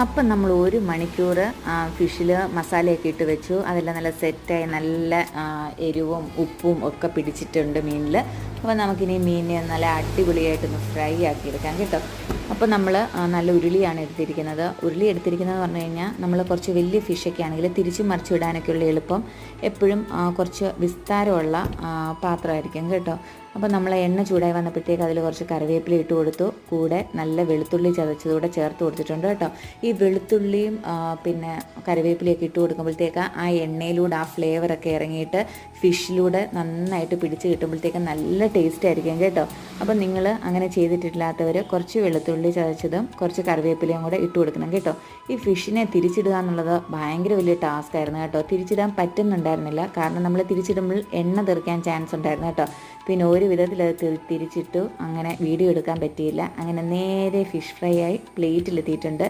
അപ്പം നമ്മൾ 1 മണിക്കൂർ ഫിഷിൽ മസാലയൊക്കെ ഇട്ട് വെച്ചു. അതെല്ലാം നല്ല സെറ്റായി, നല്ല എരിവും ഉപ്പും ഒക്കെ പിടിച്ചിട്ടുണ്ട് മീനിൽ. അപ്പോൾ നമുക്കിനി മീനിനെ നല്ല അടിപൊളിയായിട്ടൊന്ന് ഫ്രൈ ആക്കിയെടുക്കാം കേട്ടോ. അപ്പോൾ നമ്മൾ നല്ല ഉരുളിയാണ് എടുത്തിരിക്കുന്നത്. ഉരുളി എടുത്തിരിക്കുന്നതെന്ന് പറഞ്ഞു കഴിഞ്ഞാൽ നമ്മൾ കുറച്ച് വലിയ ഫിഷൊക്കെ ആണെങ്കിൽ തിരിച്ചും മറിച്ച് ഇടാനൊക്കെയുള്ള എളുപ്പം എപ്പോഴും കുറച്ച് വിസ്താരമുള്ള പാത്രമായിരിക്കും കേട്ടോ. അപ്പോൾ നമ്മൾ എണ്ണ ചൂടായി വന്നപ്പോഴത്തേക്ക് അതിൽ കുറച്ച് കറിവേപ്പില ഇട്ട് കൊടുത്തു. കൂടെ നല്ല വെളുത്തുള്ളി ചതച്ചതൂടെ ചേർത്ത് കൊടുത്തിട്ടുണ്ട് കേട്ടോ. ഈ വെളുത്തുള്ളിയും പിന്നെ കറിവേപ്പിലയൊക്കെ ഇട്ട് കൊടുക്കുമ്പോഴത്തേക്ക് ആ എണ്ണയിലൂടെ ആ ഫ്ലേവറൊക്കെ ഇറങ്ങിയിട്ട് ഫിഷിലൂടെ നന്നായിട്ട് പിടിച്ച് കിട്ടുമ്പോഴത്തേക്ക് നല്ല ടേസ്റ്റ് ആയിരിക്കും കേട്ടോ. അപ്പോൾ നിങ്ങൾ അങ്ങനെ ചെയ്തിട്ടില്ലാത്തവർ കുറച്ച് വെളുത്തുള്ളി ചതച്ചതും കുറച്ച് കറിവേപ്പിലയും കൂടെ ഇട്ട് കൊടുക്കണം കേട്ടോ. ഈ ഫിഷിനെ തിരിച്ചിടുക എന്നുള്ളത് ഭയങ്കര വലിയ ടാസ്ക് ആയിരുന്നു കേട്ടോ. തിരിച്ചിടാൻ പറ്റുന്നുണ്ടായിരുന്നില്ല, കാരണം നമ്മൾ തിരിച്ചിടുമ്പോൾ എണ്ണ തെറിക്കാൻ ചാൻസ് ഉണ്ടായിരുന്നു കേട്ടോ. പിന്നെ ഒരു വിധത്തിൽ അത് തിരിച്ചിട്ടു, അങ്ങനെ വീഡിയോ എടുക്കാൻ പറ്റിയില്ല. അങ്ങനെ നേരെ ഫിഷ് ഫ്രൈ ആയി പ്ലേറ്റിലെത്തിയിട്ടുണ്ട്.